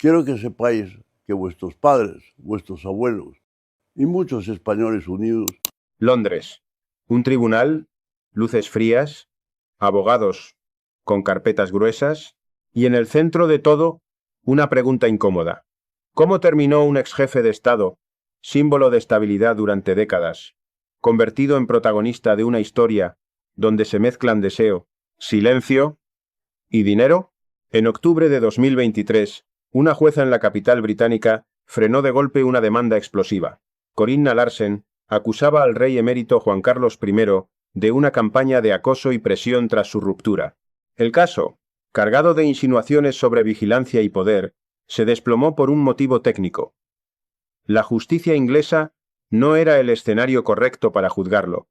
Quiero que sepáis que vuestros padres, vuestros abuelos y muchos españoles unidos. Londres. Un tribunal, luces frías, abogados con carpetas gruesas y en el centro de todo, una pregunta incómoda. ¿Cómo terminó un ex jefe de Estado, símbolo de estabilidad durante décadas, convertido en protagonista de una historia donde se mezclan deseo, silencio y dinero? En octubre de 2023, una jueza en la capital británica frenó de golpe una demanda explosiva. Corinna Larsen acusaba al rey emérito Juan Carlos I de una campaña de acoso y presión tras su ruptura. El caso, cargado de insinuaciones sobre vigilancia y poder, se desplomó por un motivo técnico. La justicia inglesa no era el escenario correcto para juzgarlo.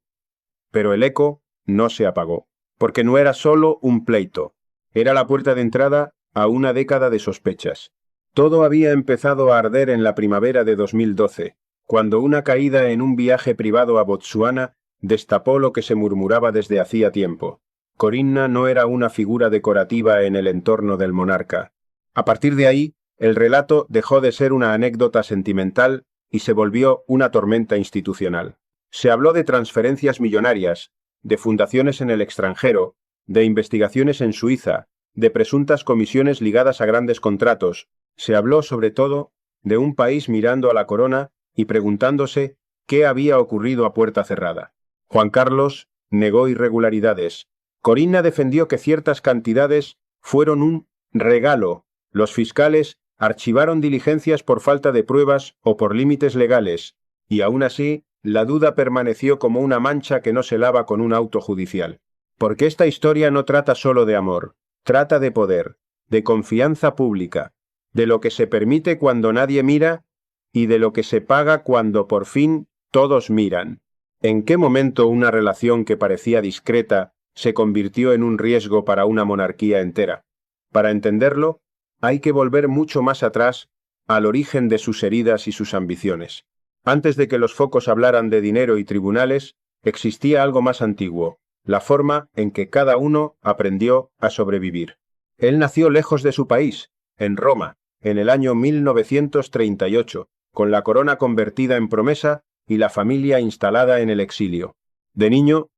Pero el eco no se apagó, porque no era solo un pleito, era la puerta de entrada a una década de sospechas. Todo había empezado a arder en la primavera de 2012, cuando una caída en un viaje privado a Botsuana destapó lo que se murmuraba desde hacía tiempo. Corinna no era una figura decorativa en el entorno del monarca. A partir de ahí, el relato dejó de ser una anécdota sentimental y se volvió una tormenta institucional. Se habló de transferencias millonarias, de fundaciones en el extranjero, de investigaciones en Suiza, de presuntas comisiones ligadas a grandes contratos. Se habló, sobre todo, de un país mirando a la corona y preguntándose qué había ocurrido a puerta cerrada. Juan Carlos negó irregularidades. Corinna defendió que ciertas cantidades fueron un regalo. Los fiscales archivaron diligencias por falta de pruebas o por límites legales, y aún así, la duda permaneció como una mancha que no se lava con un auto judicial. Porque esta historia no trata solo de amor, trata de poder, de confianza pública, de lo que se permite cuando nadie mira y de lo que se paga cuando por fin todos miran. ¿En qué momento una relación que parecía discreta se convirtió en un riesgo para una monarquía entera? Para entenderlo, hay que volver mucho más atrás, al origen de sus heridas y sus ambiciones. Antes de que los focos hablaran de dinero y tribunales, existía algo más antiguo, la forma en que cada uno aprendió a sobrevivir. Él nació lejos de su país, en Roma, en el año 1938, con la corona convertida en promesa y la familia instalada en el exilio. De niño,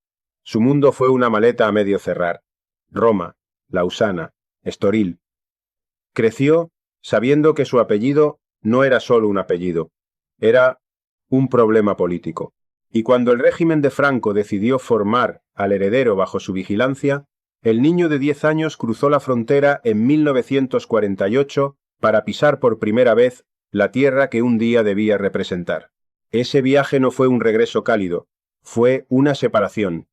su mundo fue una maleta a medio cerrar. Roma, Lausana, Estoril. Creció sabiendo que su apellido no era solo un apellido, era un problema político. Y cuando el régimen de Franco decidió formar al heredero bajo su vigilancia, el niño de 10 años cruzó la frontera en 1948 para pisar por primera vez la tierra que un día debía representar. Ese viaje no fue un regreso cálido, fue una separación,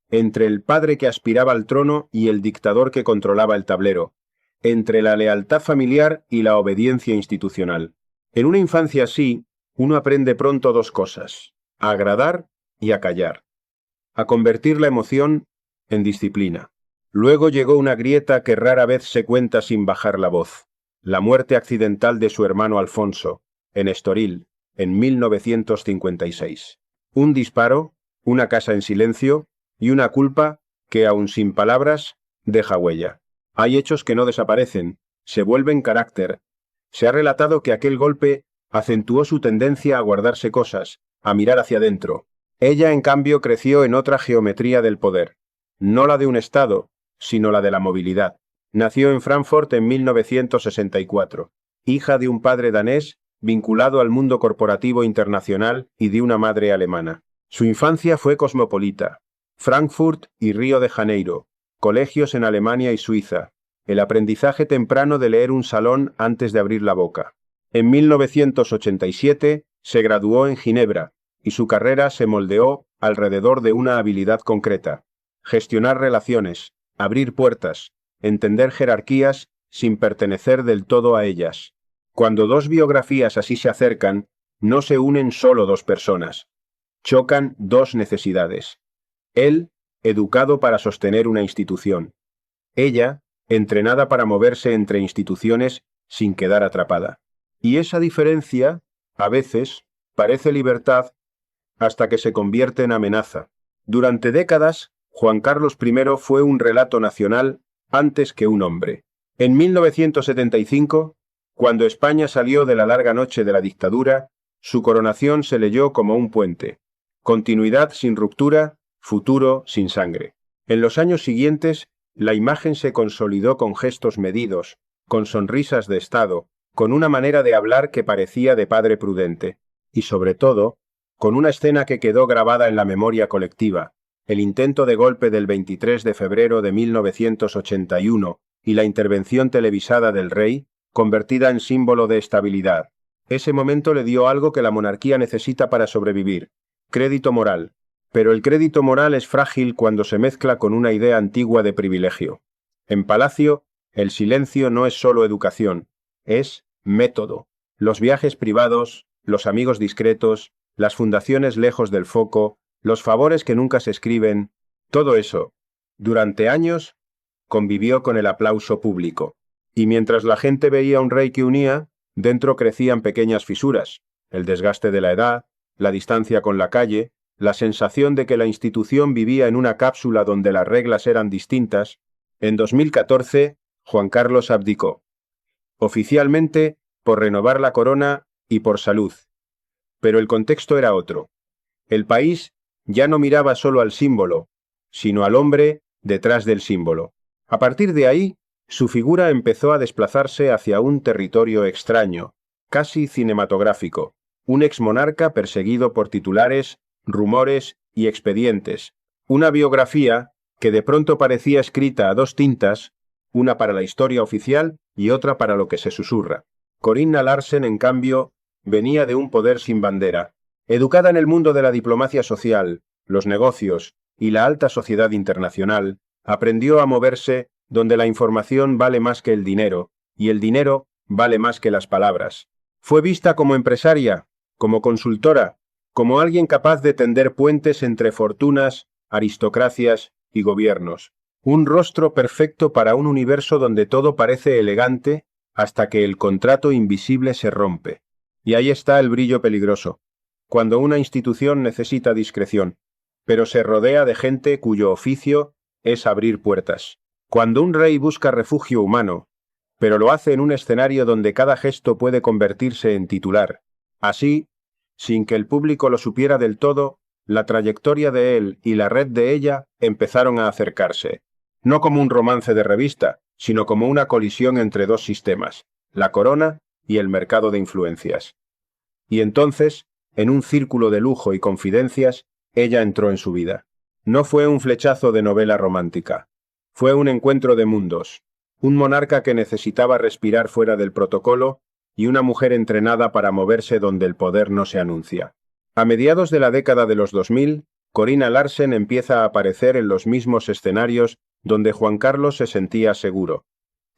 entre el padre que aspiraba al trono y el dictador que controlaba el tablero, entre la lealtad familiar y la obediencia institucional. En una infancia así, uno aprende pronto dos cosas: a agradar y a callar, a convertir la emoción en disciplina. Luego llegó una grieta que rara vez se cuenta sin bajar la voz: la muerte accidental de su hermano Alfonso, en Estoril, en 1956. Un disparo, una casa en silencio y una culpa que, aun sin palabras, deja huella. Hay hechos que no desaparecen, se vuelven carácter. Se ha relatado que aquel golpe acentuó su tendencia a guardarse cosas, a mirar hacia adentro. Ella, en cambio, creció en otra geometría del poder, no la de un Estado, sino la de la movilidad. Nació en Frankfurt en 1964, hija de un padre danés vinculado al mundo corporativo internacional y de una madre alemana. Su infancia fue cosmopolita. Frankfurt y Río de Janeiro, colegios en Alemania y Suiza, el aprendizaje temprano de leer un salón antes de abrir la boca. En 1987 se graduó en Ginebra y su carrera se moldeó alrededor de una habilidad concreta: gestionar relaciones, abrir puertas, entender jerarquías sin pertenecer del todo a ellas. Cuando dos biografías así se acercan, no se unen solo dos personas, chocan dos necesidades. Él, educado para sostener una institución. Ella, entrenada para moverse entre instituciones sin quedar atrapada. Y esa diferencia, a veces, parece libertad hasta que se convierte en amenaza. Durante décadas, Juan Carlos I fue un relato nacional antes que un hombre. En 1975, Cuando España salió de la larga noche de la dictadura, su coronación se leyó como un puente. Continuidad sin ruptura, futuro sin sangre. En los años siguientes, la imagen se consolidó con gestos medidos, con sonrisas de Estado, con una manera de hablar que parecía de padre prudente, y sobre todo, con una escena que quedó grabada en la memoria colectiva, el intento de golpe del 23 de febrero de 1981 y la intervención televisada del rey, convertida en símbolo de estabilidad. Ese momento le dio algo que la monarquía necesita para sobrevivir: crédito moral. Pero el crédito moral es frágil cuando se mezcla con una idea antigua de privilegio. En Palacio, el silencio no es solo educación, es método. Los viajes privados, los amigos discretos, las fundaciones lejos del foco, los favores que nunca se escriben, todo eso, durante años, convivió con el aplauso público. Y mientras la gente veía un rey que unía, dentro crecían pequeñas fisuras: el desgaste de la edad, la distancia con la calle, la sensación de que la institución vivía en una cápsula donde las reglas eran distintas. En 2014, Juan Carlos abdicó. Oficialmente, por renovar la corona y por salud. Pero el contexto era otro. El país ya no miraba solo al símbolo, sino al hombre detrás del símbolo. A partir de ahí, su figura empezó a desplazarse hacia un territorio extraño, casi cinematográfico. Un exmonarca perseguido por titulares, rumores y expedientes. Una biografía que de pronto parecía escrita a dos tintas, una para la historia oficial y otra para lo que se susurra. Corinna Larsen, en cambio, venía de un poder sin bandera. Educada en el mundo de la diplomacia social, los negocios y la alta sociedad internacional, aprendió a moverse donde la información vale más que el dinero, y el dinero vale más que las palabras. Fue vista como empresaria, como consultora, como alguien capaz de tender puentes entre fortunas, aristocracias y gobiernos. Un rostro perfecto para un universo donde todo parece elegante hasta que el contrato invisible se rompe. Y ahí está el brillo peligroso. Cuando una institución necesita discreción, pero se rodea de gente cuyo oficio es abrir puertas. Cuando un rey busca refugio humano, pero lo hace en un escenario donde cada gesto puede convertirse en titular. Así, sin que el público lo supiera del todo, la trayectoria de él y la red de ella empezaron a acercarse. No como un romance de revista, sino como una colisión entre dos sistemas, la corona y el mercado de influencias. Y entonces, en un círculo de lujo y confidencias, ella entró en su vida. No fue un flechazo de novela romántica. Fue un encuentro de mundos. Un monarca que necesitaba respirar fuera del protocolo y una mujer entrenada para moverse donde el poder no se anuncia. A mediados de la década de los 2000, Corinna Larsen empieza a aparecer en los mismos escenarios donde Juan Carlos se sentía seguro.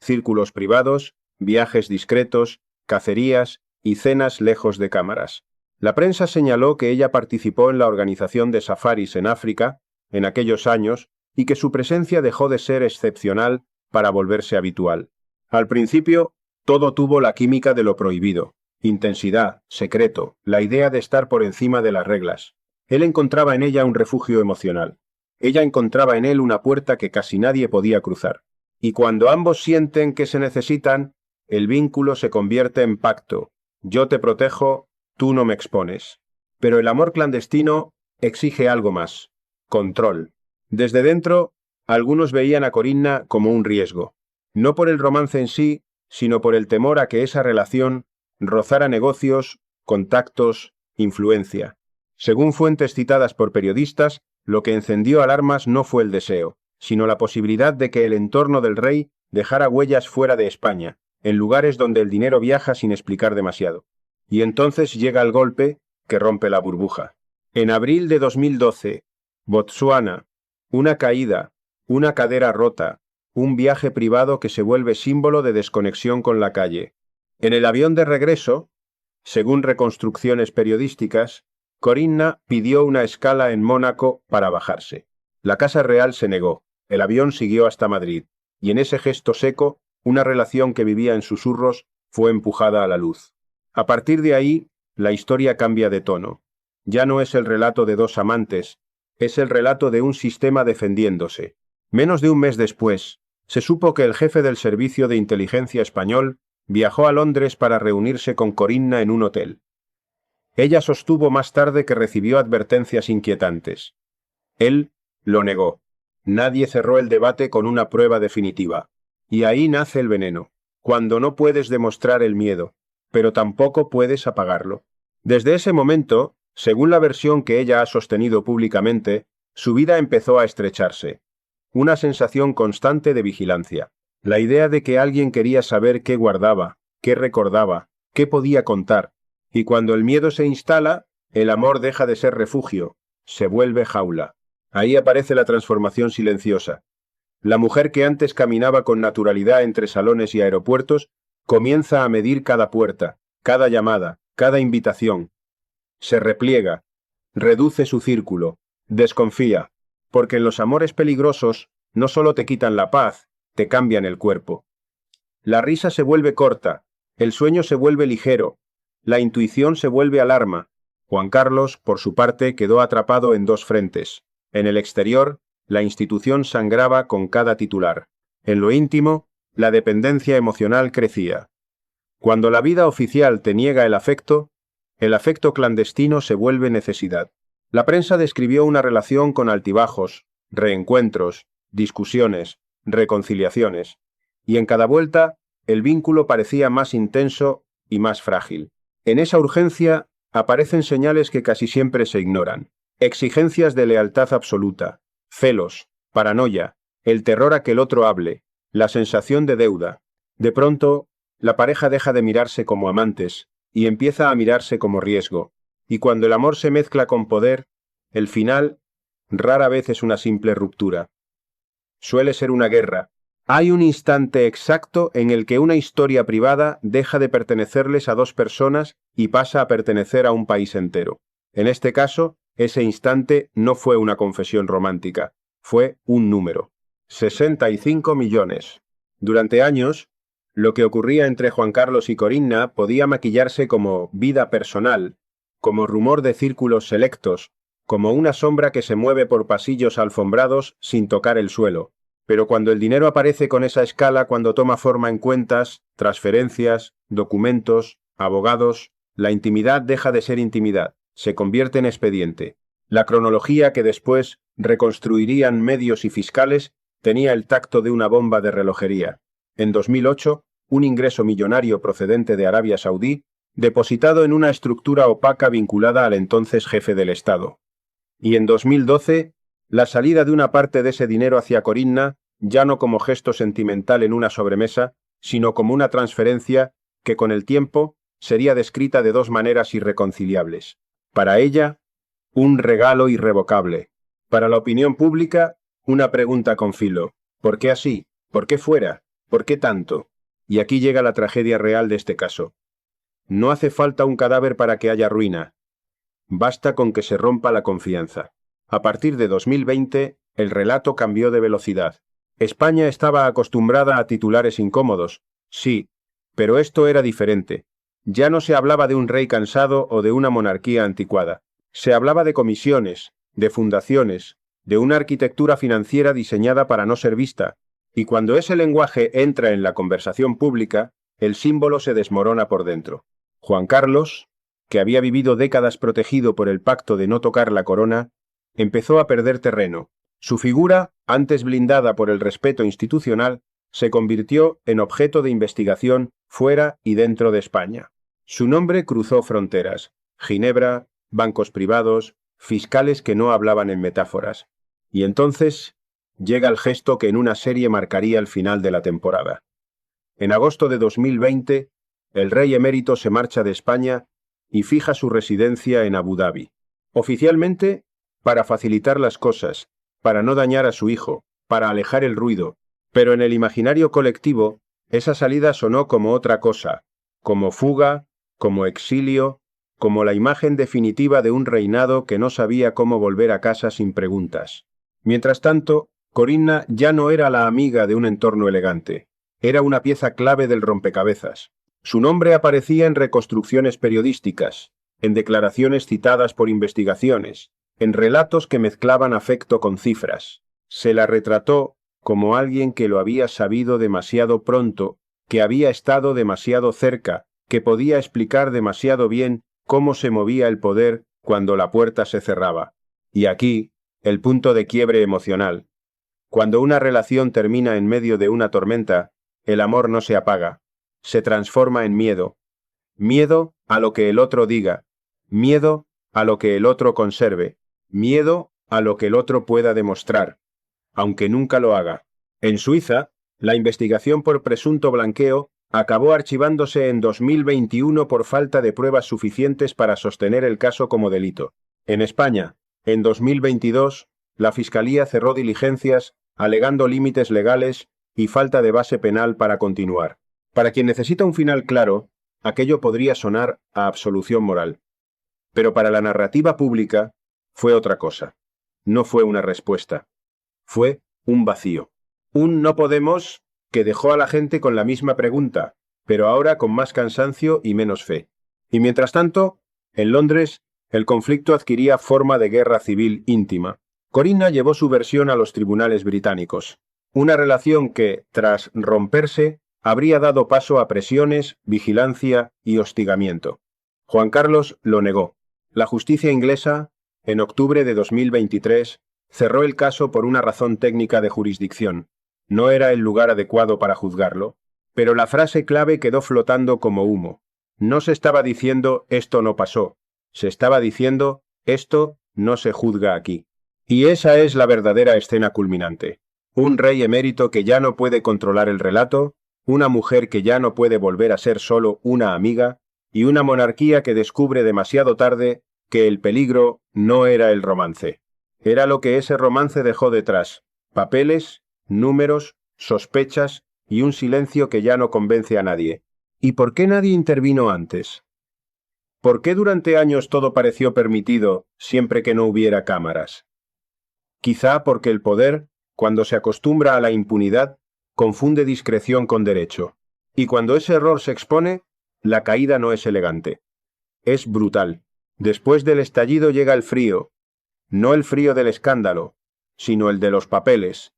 Círculos privados, viajes discretos, cacerías y cenas lejos de cámaras. La prensa señaló que ella participó en la organización de safaris en África en aquellos años y que su presencia dejó de ser excepcional para volverse habitual. Al principio, todo tuvo la química de lo prohibido: intensidad, secreto, la idea de estar por encima de las reglas. Él encontraba en ella un refugio emocional. Ella encontraba en él una puerta que casi nadie podía cruzar. Y cuando ambos sienten que se necesitan, el vínculo se convierte en pacto. Yo te protejo, tú no me expones. Pero el amor clandestino exige algo más: control. Desde dentro, algunos veían a Corinna como un riesgo. No por el romance en sí, sino por el temor a que esa relación rozara negocios, contactos, influencia. Según fuentes citadas por periodistas, lo que encendió alarmas no fue el deseo, sino la posibilidad de que el entorno del rey dejara huellas fuera de España, en lugares donde el dinero viaja sin explicar demasiado. Y entonces llega el golpe que rompe la burbuja. En abril de 2012, Botsuana, una caída, una cadera rota, un viaje privado que se vuelve símbolo de desconexión con la calle. En el avión de regreso, según reconstrucciones periodísticas, Corinna pidió una escala en Mónaco para bajarse. La Casa Real se negó, el avión siguió hasta Madrid, y en ese gesto seco, una relación que vivía en susurros fue empujada a la luz. A partir de ahí, la historia cambia de tono. Ya no es el relato de dos amantes, es el relato de un sistema defendiéndose. Menos de un mes después, se supo que el jefe del Servicio de Inteligencia español viajó a Londres para reunirse con Corinna en un hotel. Ella sostuvo más tarde que recibió advertencias inquietantes. Él lo negó. Nadie cerró el debate con una prueba definitiva. Y ahí nace el veneno, cuando no puedes demostrar el miedo, pero tampoco puedes apagarlo. Desde ese momento, según la versión que ella ha sostenido públicamente, su vida empezó a estrecharse. Una sensación constante de vigilancia. La idea de que alguien quería saber qué guardaba, qué recordaba, qué podía contar. Y cuando el miedo se instala, el amor deja de ser refugio, se vuelve jaula. Ahí aparece la transformación silenciosa. La mujer que antes caminaba con naturalidad entre salones y aeropuertos, comienza a medir cada puerta, cada llamada, cada invitación. Se repliega, reduce su círculo, desconfía, porque en los amores peligrosos no solo te quitan la paz, te cambian el cuerpo. La risa se vuelve corta, el sueño se vuelve ligero, la intuición se vuelve alarma. Juan Carlos, por su parte, quedó atrapado en dos frentes. En el exterior, la institución sangraba con cada titular. En lo íntimo, la dependencia emocional crecía. Cuando la vida oficial te niega el afecto clandestino se vuelve necesidad. La prensa describió una relación con altibajos, reencuentros, discusiones, reconciliaciones, y en cada vuelta el vínculo parecía más intenso y más frágil. En esa urgencia aparecen señales que casi siempre se ignoran. Exigencias de lealtad absoluta, celos, paranoia, el terror a que el otro hable, la sensación de deuda. De pronto, la pareja deja de mirarse como amantes y empieza a mirarse como riesgo. Y cuando el amor se mezcla con poder, el final rara vez es una simple ruptura. Suele ser una guerra. Hay un instante exacto en el que una historia privada deja de pertenecerles a dos personas y pasa a pertenecer a un país entero. En este caso, ese instante no fue una confesión romántica, fue un número. 65 millones. Durante años, lo que ocurría entre Juan Carlos y Corinna podía maquillarse como vida personal, como rumor de círculos selectos, como una sombra que se mueve por pasillos alfombrados sin tocar el suelo. Pero cuando el dinero aparece con esa escala, cuando toma forma en cuentas, transferencias, documentos, abogados, la intimidad deja de ser intimidad, se convierte en expediente. La cronología que después reconstruirían medios y fiscales tenía el tacto de una bomba de relojería. En 2008, un ingreso millonario procedente de Arabia Saudí, depositado en una estructura opaca vinculada al entonces jefe del Estado. Y en 2012, la salida de una parte de ese dinero hacia Corinna, ya no como gesto sentimental en una sobremesa, sino como una transferencia que con el tiempo sería descrita de dos maneras irreconciliables. Para ella, un regalo irrevocable. Para la opinión pública, una pregunta con filo. ¿Por qué así? ¿Por qué fuera? ¿Por qué tanto? Y aquí llega la tragedia real de este caso. No hace falta un cadáver para que haya ruina. Basta con que se rompa la confianza. A partir de 2020, el relato cambió de velocidad. España estaba acostumbrada a titulares incómodos, sí, pero esto era diferente. Ya no se hablaba de un rey cansado o de una monarquía anticuada. Se hablaba de comisiones, de fundaciones, de una arquitectura financiera diseñada para no ser vista, y cuando ese lenguaje entra en la conversación pública, el símbolo se desmorona por dentro. Juan Carlos, que había vivido décadas protegido por el pacto de no tocar la corona, empezó a perder terreno. Su figura, antes blindada por el respeto institucional, se convirtió en objeto de investigación fuera y dentro de España. Su nombre cruzó fronteras: Ginebra, bancos privados, fiscales que no hablaban en metáforas. Y entonces llega el gesto que en una serie marcaría el final de la temporada. En agosto de 2020, el rey emérito se marcha de España y fija su residencia en Abu Dhabi. Oficialmente, para facilitar las cosas, para no dañar a su hijo, para alejar el ruido, pero en el imaginario colectivo, esa salida sonó como otra cosa, como fuga, como exilio, como la imagen definitiva de un reinado que no sabía cómo volver a casa sin preguntas. Mientras tanto, Corinna ya no era la amiga de un entorno elegante, era una pieza clave del rompecabezas. Su nombre aparecía en reconstrucciones periodísticas, en declaraciones citadas por investigaciones, en relatos que mezclaban afecto con cifras. Se la retrató como alguien que lo había sabido demasiado pronto que había estado demasiado cerca, que podía explicar demasiado bien cómo se movía el poder cuando la puerta se cerraba. Y aquí, el punto de quiebre emocional. Cuando una relación termina en medio de una tormenta, el amor no se apaga, se transforma en miedo. Miedo a lo que el otro diga, miedo a lo que el otro conserve, miedo a lo que el otro pueda demostrar, aunque nunca lo haga. En Suiza, la investigación por presunto blanqueo acabó archivándose en 2021 por falta de pruebas suficientes para sostener el caso como delito. En España, en 2022, la Fiscalía cerró diligencias alegando límites legales y falta de base penal para continuar. Para quien necesita un final claro, aquello podría sonar a absolución moral. Pero para la narrativa pública fue otra cosa. No fue una respuesta. Fue un vacío. Un no podemos que dejó a la gente con la misma pregunta, pero ahora con más cansancio y menos fe. Y mientras tanto, en Londres, el conflicto adquiría forma de guerra civil íntima. Corinna llevó su versión a los tribunales británicos. Una relación que, tras romperse, habría dado paso a presiones, vigilancia y hostigamiento. Juan Carlos lo negó. La justicia inglesa, en octubre de 2023, cerró el caso por una razón técnica de jurisdicción. No era el lugar adecuado para juzgarlo, pero la frase clave quedó flotando como humo. No se estaba diciendo «esto no pasó», se estaba diciendo «esto no se juzga aquí». Y esa es la verdadera escena culminante. Un rey emérito que ya no puede controlar el relato, una mujer que ya no puede volver a ser solo una amiga, y una monarquía que descubre demasiado tarde que el peligro no era el romance. Era lo que ese romance dejó detrás: papeles, números, sospechas y un silencio que ya no convence a nadie. ¿Y por qué nadie intervino antes? ¿Por qué durante años todo pareció permitido siempre que no hubiera cámaras? Quizá porque el poder, cuando se acostumbra a la impunidad, confunde discreción con derecho. Y cuando ese error se expone, la caída no es elegante. Es brutal. Después del estallido llega el frío. No el frío del escándalo, sino el de los papeles.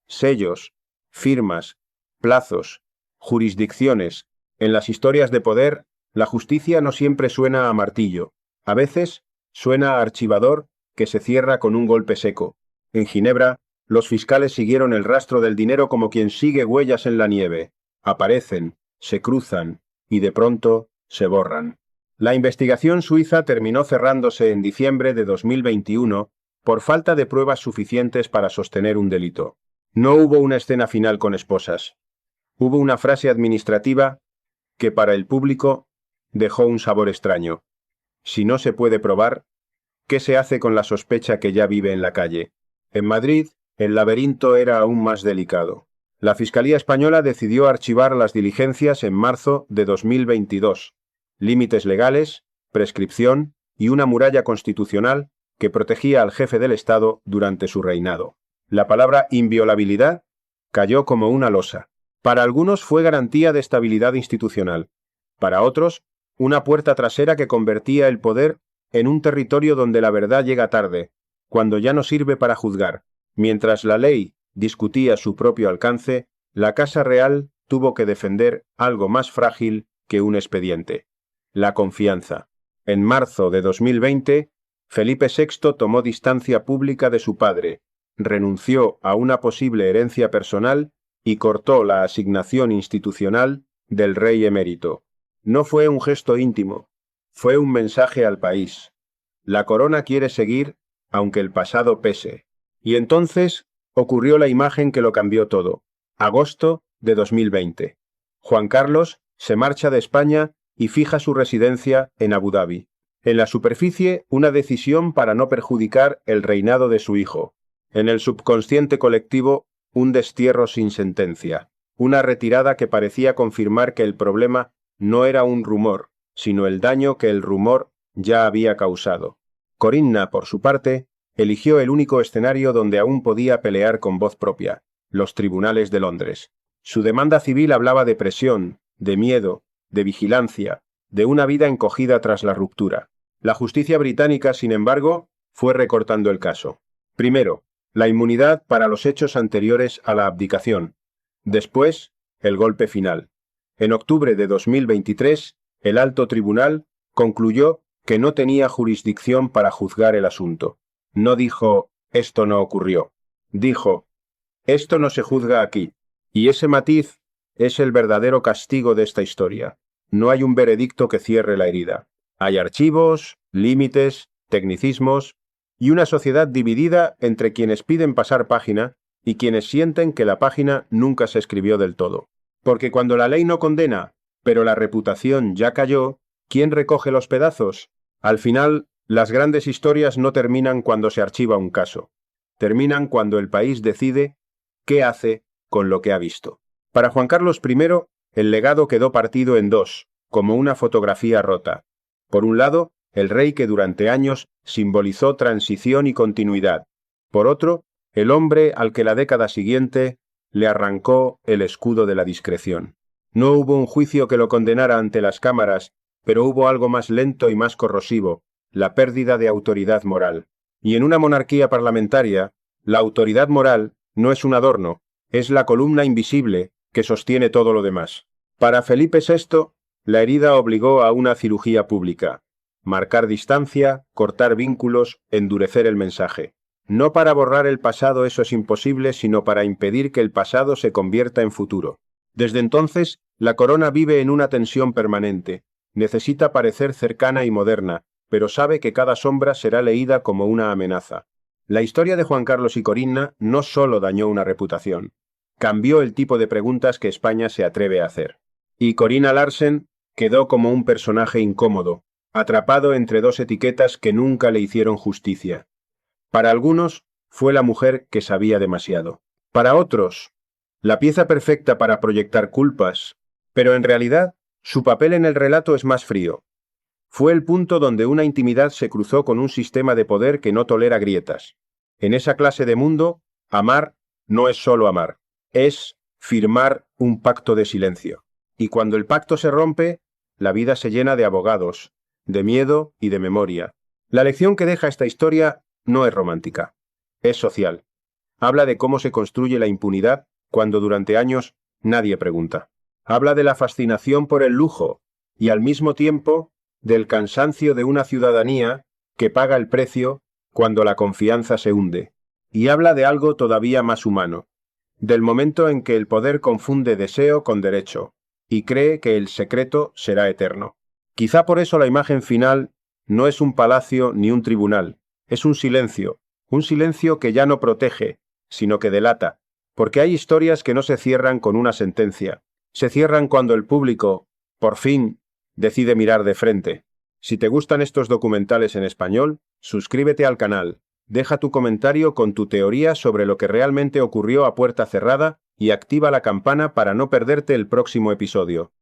Sellos, firmas, plazos, jurisdicciones. En las historias de poder, la justicia no siempre suena a martillo. A veces, suena a archivador que se cierra con un golpe seco. En Ginebra, los fiscales siguieron el rastro del dinero como quien sigue huellas en la nieve. Aparecen, se cruzan y de pronto se borran. La investigación suiza terminó cerrándose en diciembre de 2021 por falta de pruebas suficientes para sostener un delito. No hubo una escena final con esposas. Hubo una frase administrativa que para el público dejó un sabor extraño. Si no se puede probar, ¿qué se hace con la sospecha que ya vive en la calle? En Madrid, el laberinto era aún más delicado. La Fiscalía Española decidió archivar las diligencias en marzo de 2022. Límites legales, prescripción y una muralla constitucional que protegía al jefe del Estado durante su reinado. La palabra inviolabilidad cayó como una losa. Para algunos fue garantía de estabilidad institucional. Para otros, una puerta trasera que convertía el poder en un territorio donde la verdad llega tarde, cuando ya no sirve para juzgar. Mientras la ley discutía su propio alcance, la Casa Real tuvo que defender algo más frágil que un expediente: la confianza. En marzo de 2020, Felipe VI tomó distancia pública de su padre, renunció a una posible herencia personal y cortó la asignación institucional del rey emérito. No fue un gesto íntimo, fue un mensaje al país. La corona quiere seguir, aunque el pasado pese. Y entonces ocurrió la imagen que lo cambió todo. Agosto de 2020. Juan Carlos se marcha de España y fija su residencia en Abu Dhabi. En la superficie, una decisión para no perjudicar el reinado de su hijo. En el subconsciente colectivo, un destierro sin sentencia. Una retirada que parecía confirmar que el problema no era un rumor, sino el daño que el rumor ya había causado. Corinna, por su parte, eligió el único escenario donde aún podía pelear con voz propia: los tribunales de Londres. Su demanda civil hablaba de presión, de miedo, de vigilancia, de una vida encogida tras la ruptura. La justicia británica, sin embargo, fue recortando el caso. Primero, la inmunidad para los hechos anteriores a la abdicación. Después, el golpe final. En octubre de 2023, el alto tribunal concluyó que no tenía jurisdicción para juzgar el asunto. No dijo, esto no ocurrió. Dijo, esto no se juzga aquí. Y ese matiz es el verdadero castigo de esta historia. No hay un veredicto que cierre la herida. Hay archivos, límites, tecnicismos y una sociedad dividida entre quienes piden pasar página y quienes sienten que la página nunca se escribió del todo. Porque cuando la ley no condena, pero la reputación ya cayó, ¿quién recoge los pedazos? Al final, las grandes historias no terminan cuando se archiva un caso. Terminan cuando el país decide qué hace con lo que ha visto. Para Juan Carlos I, el legado quedó partido en dos, como una fotografía rota. Por un lado, el rey que durante años simbolizó transición y continuidad. Por otro, el hombre al que la década siguiente le arrancó el escudo de la discreción. No hubo un juicio que lo condenara ante las cámaras, pero hubo algo más lento y más corrosivo, la pérdida de autoridad moral. Y en una monarquía parlamentaria, la autoridad moral no es un adorno, es la columna invisible que sostiene todo lo demás. Para Felipe VI, la herida obligó a una cirugía pública. Marcar distancia, cortar vínculos, endurecer el mensaje. No para borrar el pasado, eso es imposible, sino para impedir que el pasado se convierta en futuro. Desde entonces, la corona vive en una tensión permanente. Necesita parecer cercana y moderna, pero sabe que cada sombra será leída como una amenaza. La historia de Juan Carlos y Corinna no solo dañó una reputación, cambió el tipo de preguntas que España se atreve a hacer. Y Corina Larsen quedó como un personaje incómodo, atrapado entre dos etiquetas que nunca le hicieron justicia. Para algunos, fue la mujer que sabía demasiado. Para otros, la pieza perfecta para proyectar culpas, pero en realidad, su papel en el relato es más frío. Fue el punto donde una intimidad se cruzó con un sistema de poder que no tolera grietas. En esa clase de mundo, amar no es solo amar, es firmar un pacto de silencio. Y cuando el pacto se rompe, la vida se llena de abogados, de miedo y de memoria. La lección que deja esta historia no es romántica, es social. Habla de cómo se construye la impunidad cuando durante años nadie pregunta. Habla de la fascinación por el lujo y al mismo tiempo del cansancio de una ciudadanía que paga el precio cuando la confianza se hunde. Y habla de algo todavía más humano, del momento en que el poder confunde deseo con derecho y cree que el secreto será eterno. Quizá por eso la imagen final no es un palacio ni un tribunal, es un silencio que ya no protege, sino que delata, porque hay historias que no se cierran con una sentencia, se cierran cuando el público, por fin, decide mirar de frente. Si te gustan estos documentales en español, suscríbete al canal, deja tu comentario con tu teoría sobre lo que realmente ocurrió a puerta cerrada y activa la campana para no perderte el próximo episodio.